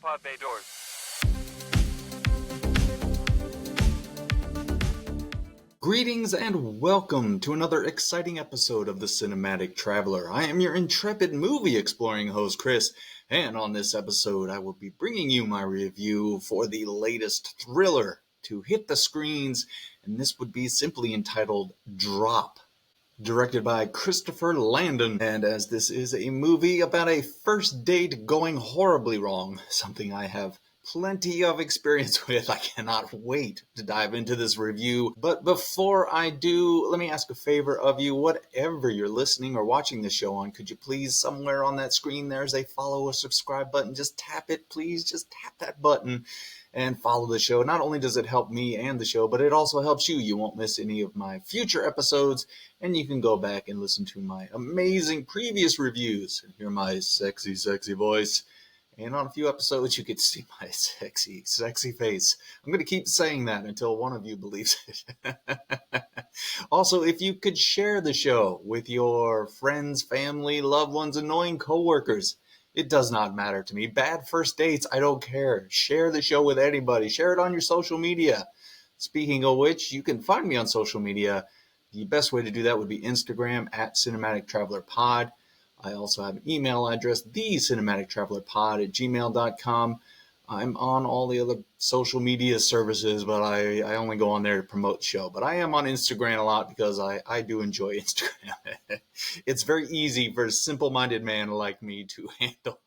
pod bay doors. Greetings and welcome to another exciting episode of The Cinematic Traveler. I am your intrepid movie exploring host, Chris, and on this episode I will be bringing you my review for the latest thriller to hit the screens, and this would be simply entitled Drop, directed by Christopher Landon. And as this is a movie about a first date going horribly wrong, something I have plenty of experience with, I cannot wait to dive into this review. But before I do, let me ask a favor of you. Whatever you're listening or watching the show on, could you please, somewhere on that screen there's a follow or subscribe button. Just tap it, please. Just tap that button and follow the show. Not only does it help me and the show, but it also helps you. You won't miss any of my future episodes, and you can go back and listen to my amazing previous reviews and hear my sexy, sexy voice. And on a few episodes, you get to see my sexy, sexy face. I'm going to keep saying that until one of you believes it. Also, if you could share the show with your friends, family, loved ones, annoying coworkers, it does not matter to me. Bad first dates, I don't care. Share the show with anybody. Share it on your social media. Speaking of which, you can find me on social media. The best way to do that would be Instagram at Cinematic Traveler Pod. I also have an email address, thecinimatictravelerpod@gmail.com. I'm on all the other social media services, but I only go on there to promote the show. But I am on Instagram a lot because I do enjoy Instagram. It's very easy for a simple-minded man like me to handle.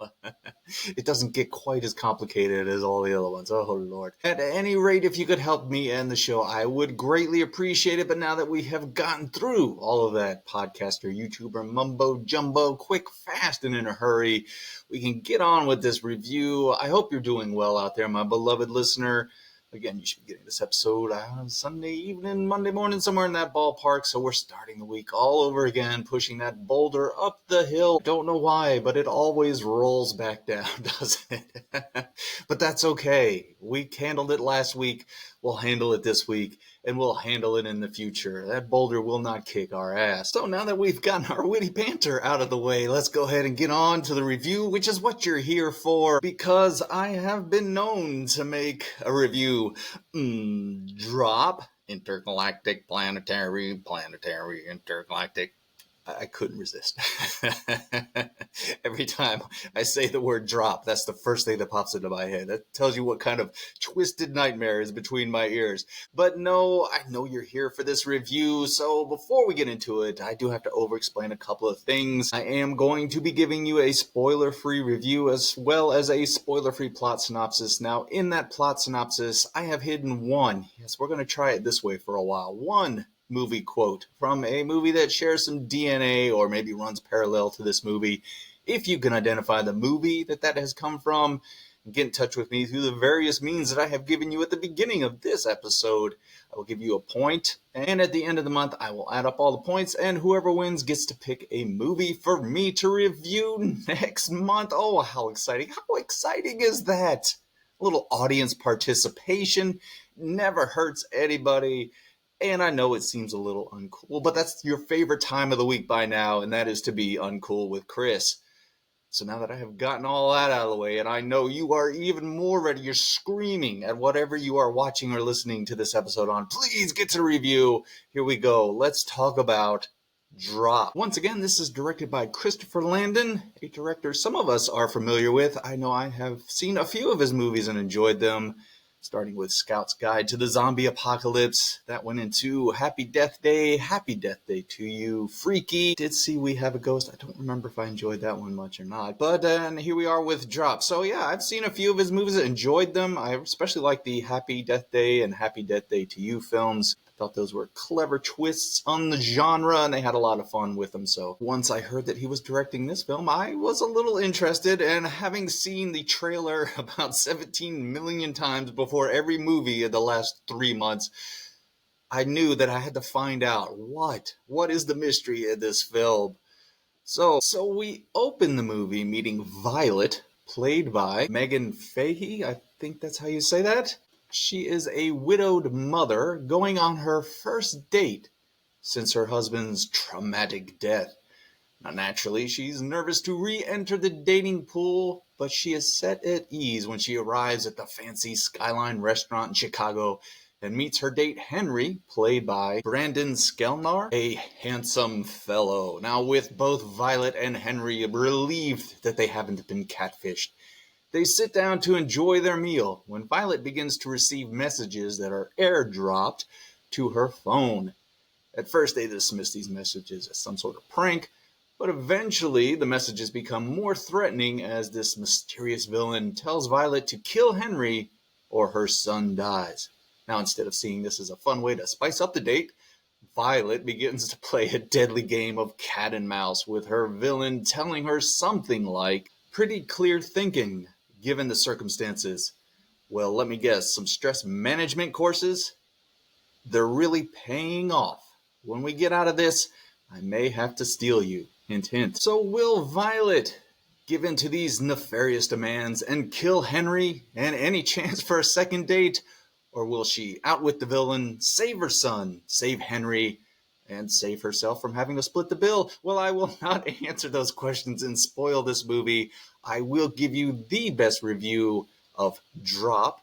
It doesn't get quite as complicated as all the other ones. Oh, Lord. At any rate, if you could help me end the show, I would greatly appreciate it. But now that we have gotten through all of that podcaster, YouTuber, mumbo-jumbo, quick, fast, and in a hurry, we can get on with this review. I hope you're doing well out there, my beloved listener. Again, you should be getting this episode on Sunday evening, Monday morning, somewhere in that ballpark. So we're starting the week all over again, pushing that boulder up the hill. Don't know why, but it always rolls back down, doesn't it? But that's okay. We handled it last week. We'll handle it this week, and we'll handle it in the future. That boulder will not kick our ass. So now that we've gotten our witty banter out of the way, let's go ahead and get on to the review, which is what you're here for, because I have been known to make a review. Drop. Intergalactic, planetary, intergalactic. I couldn't resist. Every time I say the word drop, that's the first thing that pops into my head. That tells you what kind of twisted nightmare is between my ears. But no, I know you're here for this review, so before we get into it, I do have to over-explain a couple of things. I am going to be giving you a spoiler-free review as well as a spoiler-free plot synopsis. Now, in that plot synopsis, I have hidden one. Yes, we're going to try it this way for a while. One movie quote from a movie that shares some DNA or maybe runs parallel to this movie. If you can identify the movie that has come from, get in touch with me through the various means that I have given you at the beginning of this episode. I will give you a point, and at the end of the month, I will add up all the points, and whoever wins gets to pick a movie for me to review next month. Oh, how exciting. How exciting is that? A little audience participation never hurts anybody. And I know it seems a little uncool, but that's your favorite time of the week by now, and that is to be uncool with Chris. So now that I have gotten all that out of the way, and I know you are even more ready, you're screaming at whatever you are watching or listening to this episode on, please get to the review. Here we go. Let's talk about Drop. Once again, this is directed by Christopher Landon, a director some of us are familiar with. I know I have seen a few of his movies and enjoyed them. Starting with Scout's Guide to the Zombie Apocalypse. That went into Happy Death Day to You, Freaky. Did see We Have a Ghost. I don't remember if I enjoyed that one much or not. But here we are with Drop. So yeah, I've seen a few of his movies, enjoyed them. I especially like the Happy Death Day and Happy Death Day to You films. Thought those were clever twists on the genre, and they had a lot of fun with them. So once I heard that he was directing this film, I was a little interested, and having seen the trailer about 17 million times before every movie in the last 3 months, I knew that I had to find out what is the mystery in this film. So we open the movie meeting Violet, played by Megan Fahey. I think that's how you say that. She is a widowed mother going on her first date since her husband's traumatic death. Now, naturally, she's nervous to re-enter the dating pool but she is set at ease when she arrives at the fancy Skyline restaurant in Chicago and meets her date Henry, played by Brandon Skelnar, a handsome fellow. Now, with both Violet and Henry relieved that they haven't been catfished, they sit down to enjoy their meal when Violet begins to receive messages that are airdropped to her phone. At first, they dismiss these messages as some sort of prank, but eventually the messages become more threatening as this mysterious villain tells Violet to kill Henry or her son dies. Now, instead of seeing this as a fun way to spice up the date, Violet begins to play a deadly game of cat and mouse with her villain telling her something like, "Pretty clear thinking, given the circumstances. Well, let me guess, some stress management courses? They're really paying off. When we get out of this, I may have to steal you. Hint, hint." So will Violet give in to these nefarious demands and kill Henry and any chance for a second date? Or will she outwit the villain, save her son, save Henry, and save herself from having to split the bill? Well, I will not answer those questions and spoil this movie. I will give you the best review of Drop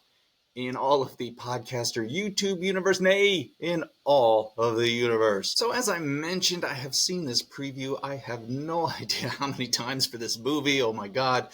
in all of the podcaster YouTube universe, nay, in all of the universe. So as I mentioned, I have seen this preview. I have no idea how many times for this movie. Oh my God.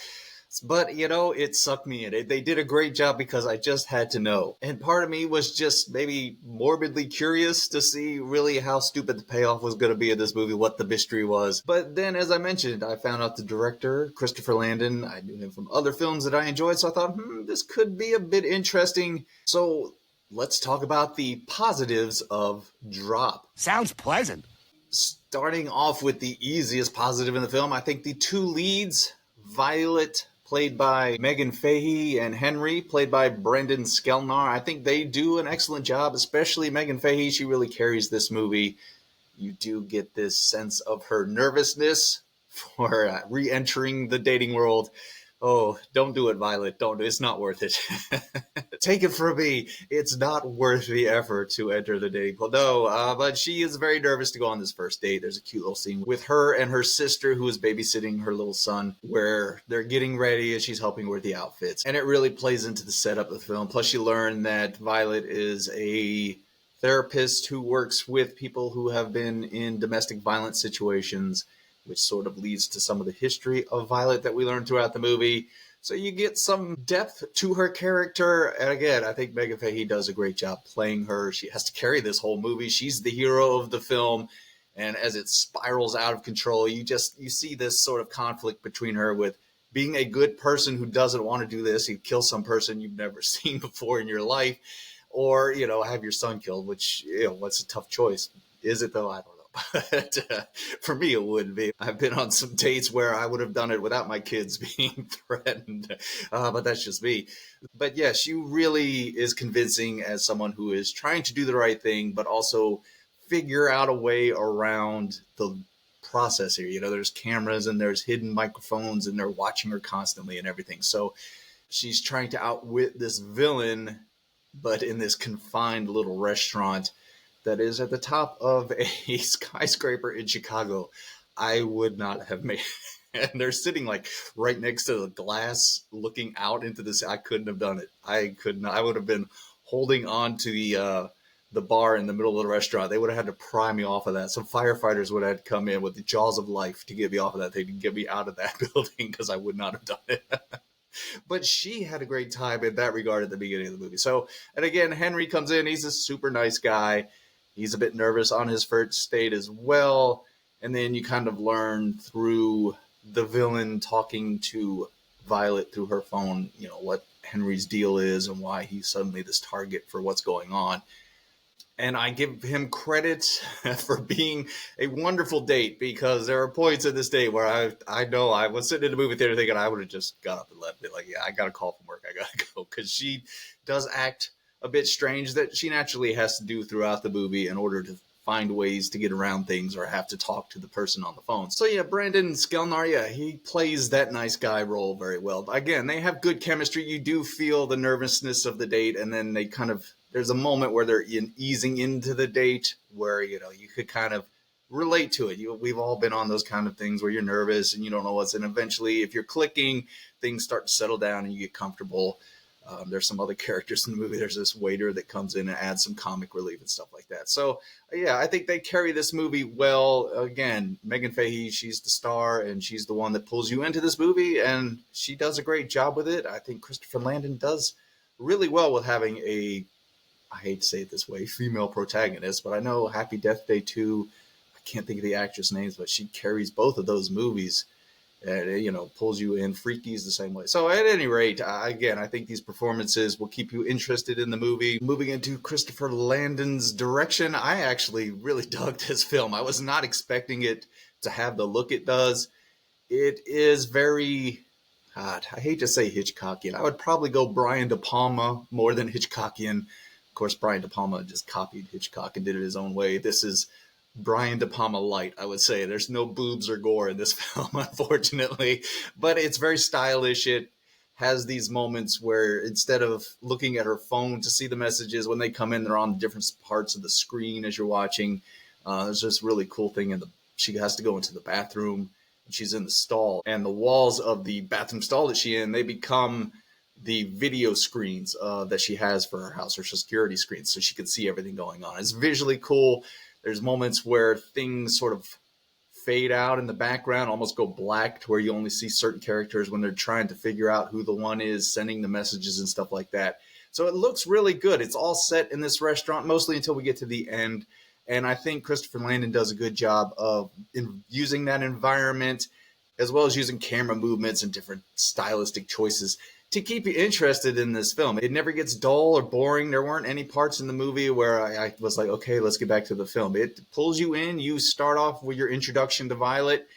But, it sucked me in. They did a great job because I just had to know. And part of me was just maybe morbidly curious to see really how stupid the payoff was going to be in this movie, what the mystery was. But then, as I mentioned, I found out the director, Christopher Landon. I knew him from other films that I enjoyed, so I thought, this could be a bit interesting. So let's talk about the positives of Drop. Sounds pleasant. Starting off with the easiest positive in the film, I think the two leads, Violet, played by Megan Fahey, and Henry, played by Brendan Skelnar. I think they do an excellent job, especially Megan Fahey. She really carries this movie. You do get this sense of her nervousness for re-entering the dating world. Oh, don't do it, Violet. Don't do it. It's not worth it. Take it from me. It's not worth the effort to enter the dating pool. No, but she is very nervous to go on this first date. There's a cute little scene with her and her sister who is babysitting her little son where they're getting ready and she's helping with the outfits. And it really plays into the setup of the film. Plus, you learn that Violet is a therapist who works with people who have been in domestic violence situations, which sort of leads to some of the history of Violet that we learn throughout the movie. So you get some depth to her character. And again, I think Megan Fahey does a great job playing her. She has to carry this whole movie. She's the hero of the film. And as it spirals out of control, you see this sort of conflict between her with being a good person who doesn't want to do this. You kill some person you've never seen before in your life, or, have your son killed, which, what's a tough choice. Is it though? I don't know. But for me, it would be. I've been on some dates where I would have done it without my kids being threatened, but that's just me. But yeah, she really is convincing as someone who is trying to do the right thing, but also figure out a way around the process here. There's cameras and there's hidden microphones and they're watching her constantly and everything. So she's trying to outwit this villain, but in this confined little restaurant that is at the top of a skyscraper in Chicago. I would not have made it. And they're sitting like right next to the glass looking out into this. I couldn't have done it. I could not. I would have been holding on to the bar in the middle of the restaurant. They would have had to pry me off of that. Some firefighters would have had to come in with the jaws of life to get me off of that thing, to get me out of that building, because I would not have done it. But she had a great time in that regard at the beginning of the movie. So, and again, Henry comes in. He's a super nice guy. He's a bit nervous on his first date as well. And then you kind of learn through the villain talking to Violet through her phone, what Henry's deal is and why he's suddenly this target for what's going on. And I give him credit for being a wonderful date, because there are points in this date where I know I was sitting in the movie theater thinking I would have just got up and left it. Like, yeah, I got a call from work. I got to go, because she does act a bit strange that she naturally has to do throughout the movie in order to find ways to get around things or have to talk to the person on the phone. So yeah, Brandon Skelnar, he plays that nice guy role very well. Again, they have good chemistry. You do feel the nervousness of the date, and then there's a moment where they're easing into the date where, you could kind of relate to it. We've all been on those kind of things where you're nervous and you don't know what's in. Eventually, if you're clicking, things start to settle down and you get comfortable. There's some other characters in the movie. There's this waiter that comes in and adds some comic relief and stuff like that. So, yeah, I think they carry this movie well. Again, Megan Fahey, she's the star, and she's the one that pulls you into this movie, and she does a great job with it. I think Christopher Landon does really well with having I hate to say it this way, female protagonist, but I know Happy Death Day 2, I can't think of the actress names, but she carries both of those movies. Pulls you in. Freaky's the same way. So at any rate, again, I think these performances will keep you interested in the movie. Moving into Christopher Landon's direction, I actually really dug this film. I was not expecting it to have the look it does. It is very, I hate to say Hitchcockian. I would probably go Brian De Palma more than Hitchcockian. Of course, Brian De Palma just copied Hitchcock and did it his own way. This is Brian De Palma light, I would say. There's no boobs or gore in this film, unfortunately, but it's very stylish. It has these moments where instead of looking at her phone to see the messages, when they come in, they're on different parts of the screen as you're watching. There's this really cool thing she has to go into the bathroom, and she's in the stall, and the walls of the bathroom stall that she's in, they become the video screens that she has for her house, her security screens, so she can see everything going on. It's visually cool. There's moments where things sort of fade out in the background, almost go black, to where you only see certain characters when they're trying to figure out who the one is sending the messages and stuff like that. So it looks really good. It's all set in this restaurant, mostly until we get to the end. And I think Christopher Landon does a good job of using that environment, as well as using camera movements and different stylistic choices to keep you interested in this film. It never gets dull or boring. There weren't any parts in the movie where I was like, okay, let's get back to the film. It pulls you in. You start off with your introduction to Violet.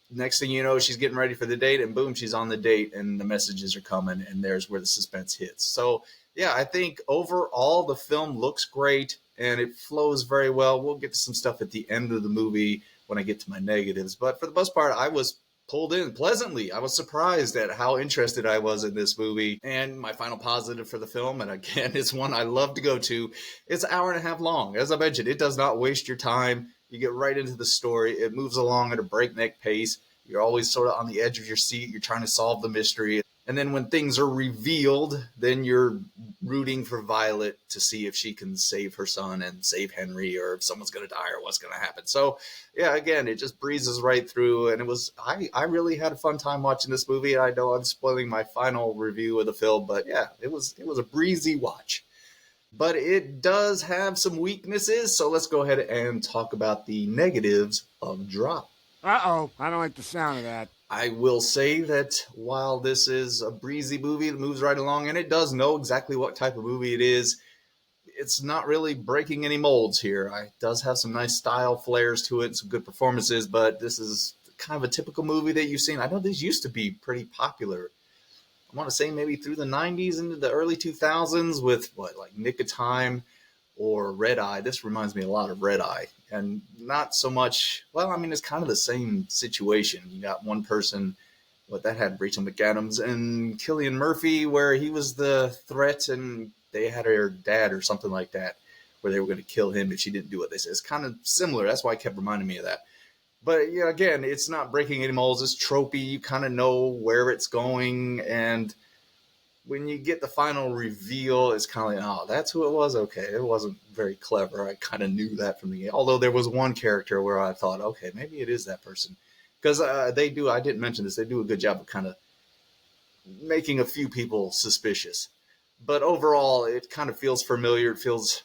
Next thing you know, she's getting ready for the date, and boom, she's on the date, and the messages are coming, and there's where the suspense hits. So, yeah, I think overall the film looks great, and it flows very well. We'll get to some stuff at the end of the movie when I get to my negatives. But for the most part, I was pulled in pleasantly. I was surprised at how interested I was in this movie. And my final positive for the film, and again, it's one I love to go to, it's an hour and a half long. As I mentioned, it does not waste your time. You get right into the story. It moves along at a breakneck pace. You're always sort of on the edge of your seat. You're trying to solve the mystery. And then when things are revealed, then you're rooting for Violet to see if she can save her son and save Henry, or if someone's going to die or what's going to happen. So, yeah, again, it just breezes right through. And I really had a fun time watching this movie. I know I'm spoiling my final review of the film, but yeah, it was a breezy watch. But it does have some weaknesses. So let's go ahead and talk about the negatives of Drop. Uh-oh, I don't like the sound of that. I will say that while this is a breezy movie that moves right along, and it does know exactly what type of movie it is, it's not really breaking any molds here. It does have some nice style flares to it, some good performances, but this is kind of a typical movie that you've seen. I know these used to be pretty popular. I want to say maybe through the 90s into the early 2000s with like Nick of Time or Red Eye. This reminds me a lot of Red Eye, and not so much. Well, I mean, it's kind of the same situation. You got one person, that had Rachel McAdams and Cillian Murphy, where he was the threat, and they had her dad or something like that, where they were going to kill him if she didn't do what they said. It's kind of similar. That's why I kept reminding me of that. But yeah, again, it's not breaking any molds. It's tropey. You kind of know where it's going, and when you get the final reveal, it's kind of like, oh, that's who it was? Okay, it wasn't very clever. I kind of knew that from the game. Although there was one character where I thought, okay, maybe it is that person. Because I didn't mention this, they do a good job of kind of making a few people suspicious. But overall, it kind of feels familiar. It feels,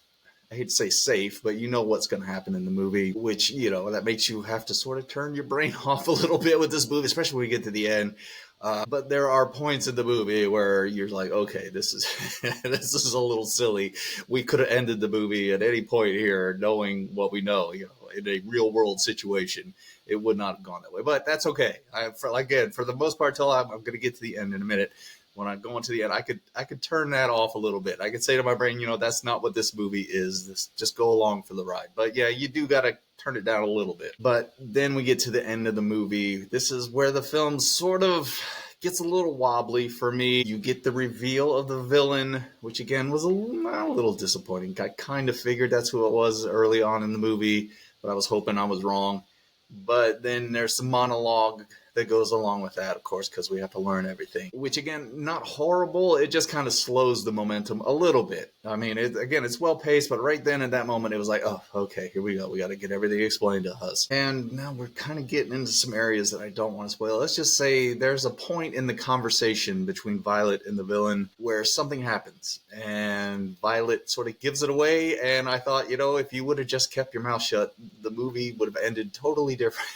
I hate to say safe, but you know what's going to happen in the movie, which, that makes you have to sort of turn your brain off a little bit with this movie, especially when we get to the end. But there are points in the movie where you're like, okay, this is this is a little silly. We could have ended the movie at any point here, knowing what we know. In a real world situation, it would not have gone that way. But that's okay. For the most part, till I'm going to get to the end in a minute. When I'm going to the end, I could turn that off a little bit. I could say to my brain, that's not what this movie is. Just go along for the ride. But yeah, you do got to turn it down a little bit. But then we get to the end of the movie. This is where the film sort of gets a little wobbly for me. You get the reveal of the villain, which again was a little disappointing. I kind of figured that's who it was early on in the movie, but I was hoping I was wrong. But then there's some monologue that goes along with that, of course, because we have to learn everything. Which, again, not horrible. It just kind of slows the momentum a little bit. I mean, it's well paced, but right then at that moment, it was like, oh, okay, here we go. We got to get everything explained to us. And now we're kind of getting into some areas that I don't want to spoil. Let's just say there's a point in the conversation between Violet and the villain where something happens, and Violet sort of gives it away. And I thought, if you would have just kept your mouth shut, the movie would have ended totally different.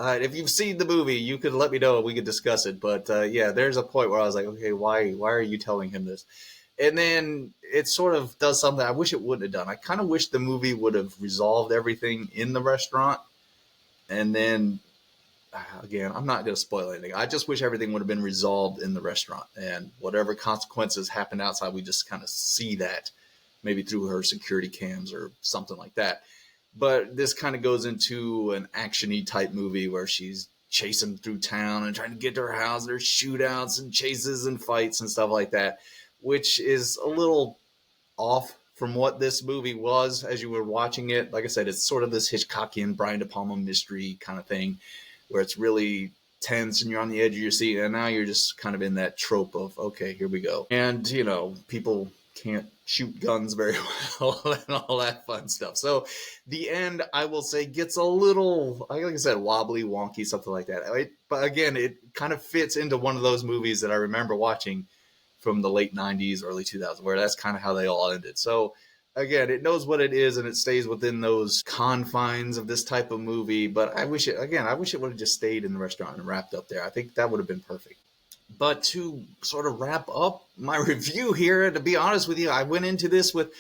If you've seen the movie, you could let me know and we could discuss it. But there's a point where I was like, okay, why are you telling him this? And then it sort of does something I wish it wouldn't have done. I kind of wish the movie would have resolved everything in the restaurant. And then, again, I'm not going to spoil anything. I just wish everything would have been resolved in the restaurant. And whatever consequences happened outside, we just kind of see that maybe through her security cams or something like that. But this kind of goes into an action-y type movie where she's chasing through town and trying to get to her house. There's shootouts and chases and fights and stuff like that, which is a little off from what this movie was as you were watching it. Like I said, it's sort of this Hitchcockian Brian De Palma mystery kind of thing where it's really tense and you're on the edge of your seat. And now you're just kind of in that trope of, okay, here we go. And, people can't shoot guns very well and all that fun stuff. So the end, I will say, gets a little, like I said, wobbly, wonky, something like that. But again, it kind of fits into one of those movies that I remember watching from the late 90s, early 2000s, where that's kind of how they all ended. So again, it knows what it is and it stays within those confines of this type of movie. But I wish it would have just stayed in the restaurant and wrapped up there. I think that would have been perfect. But to sort of wrap up my review here, to be honest with you, I went into this with,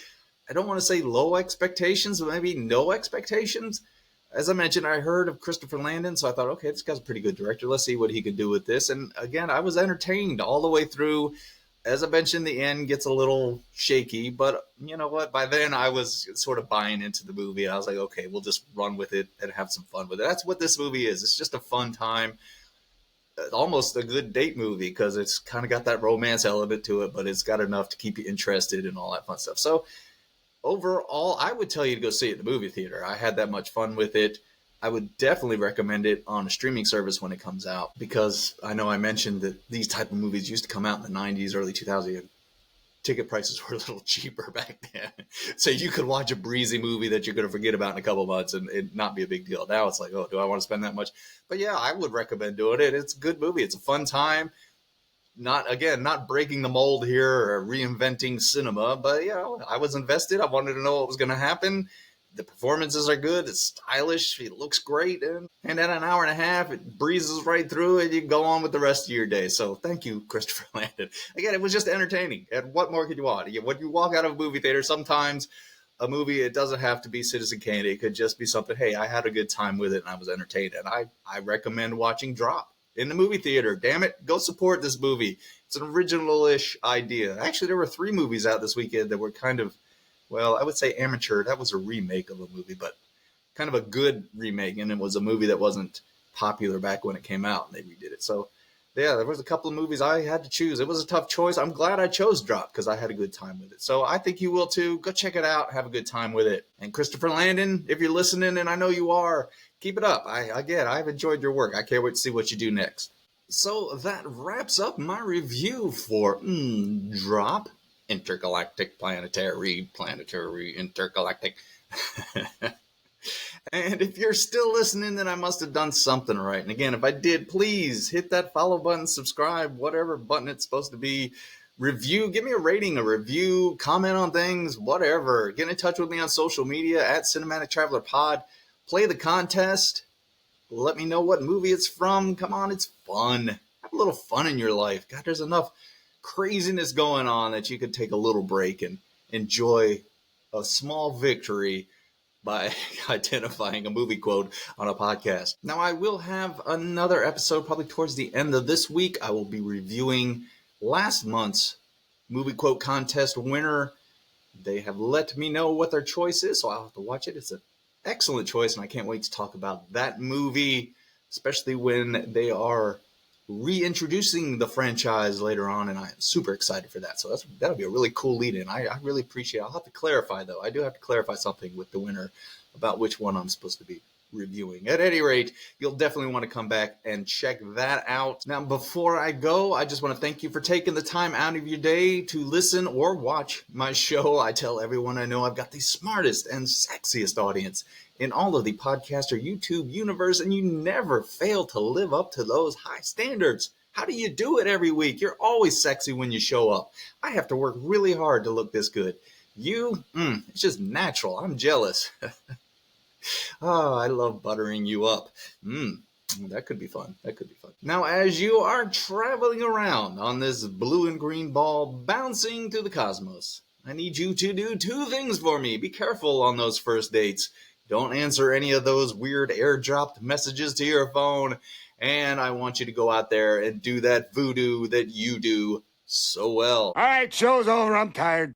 I don't want to say low expectations, but maybe no expectations. As I mentioned, I heard of Christopher Landon, so I thought, okay, this guy's a pretty good director. Let's see what he could do with this. And again, I was entertained all the way through. As I mentioned, the end gets a little shaky, but you know what? By then, I was sort of buying into the movie. I was like, okay, we'll just run with it and have some fun with it. That's what this movie is. It's just a fun time. Almost a good date movie because it's kind of got that romance element to it, but it's got enough to keep you interested and all that fun stuff. So overall, I would tell you to go see it in the movie theater. I had that much fun with it. I would definitely recommend it on a streaming service when it comes out because I know I mentioned that these type of movies used to come out in the 90s, early 2000s. Ticket prices were a little cheaper back then. So you could watch a breezy movie that you're going to forget about in a couple months and it not be a big deal. Now it's like, oh, do I want to spend that much? But yeah, I would recommend doing it. It's a good movie. It's a fun time. Not breaking the mold here or reinventing cinema, but I was invested. I wanted to know what was going to happen. The performances are good. It's stylish. It looks great. And at an hour and a half, it breezes right through and you can go on with the rest of your day. So thank you, Christopher Landon. Again, it was just entertaining. And what more could you want? When you walk out of a movie theater, sometimes a movie, it doesn't have to be Citizen Kane. It could just be something, hey, I had a good time with it and I was entertained. And I recommend watching Drop in the movie theater. Damn it, go support this movie. It's an original-ish idea. Actually, there were 3 movies out this weekend that were kind of, well, I would say amateur. That was a remake of a movie, but kind of a good remake. And it was a movie that wasn't popular back when it came out, and they redid it. So, yeah, there was a couple of movies I had to choose. It was a tough choice. I'm glad I chose Drop because I had a good time with it. So I think you will too. Go check it out. Have a good time with it. And Christopher Landon, if you're listening, and I know you are, keep it up. I've enjoyed your work. I can't wait to see what you do next. So that wraps up my review for Drop. Intergalactic, planetary, intergalactic. And if you're still listening, then I must have done something right. And again, if I did, please hit that follow button, subscribe, whatever button it's supposed to be. Review, give me a rating, a review, comment on things, whatever. Get in touch with me on social media at Cinematic Traveler Pod. Play the contest. Let me know what movie it's from. Come on, it's fun. Have a little fun in your life. God, there's enough craziness going on that you could take a little break and enjoy a small victory by identifying a movie quote on a podcast. Now, I will have another episode probably towards the end of this week. I will be reviewing last month's movie quote contest winner. They have let me know what their choice is, so I'll have to watch it. It's an excellent choice, and I can't wait to talk about that movie, especially when they are reintroducing the franchise later on, and I am super excited for that. So that'll be a really cool lead-in. I really appreciate it. I'll have to clarify, though. I do have to clarify something with the winner about which one I'm supposed to be reviewing. At any rate, you'll definitely want to come back and check that out. Now, before I go, I just want to thank you for taking the time out of your day to listen or watch my show. I tell everyone I know I've got the smartest and sexiest audience in all of the podcast or YouTube universe, and you never fail to live up to those high standards. How do you do it every week? You're always sexy when you show up. I have to work really hard to look this good. You, it's just natural. I'm jealous. Oh, I love buttering you up. That could be fun. That could be fun. Now, as you are traveling around on this blue and green ball bouncing through the cosmos, I need you to do two things for me. Be careful on those first dates. Don't answer any of those weird airdropped messages to your phone. And I want you to go out there and do that voodoo that you do so well. All right, show's over. I'm tired.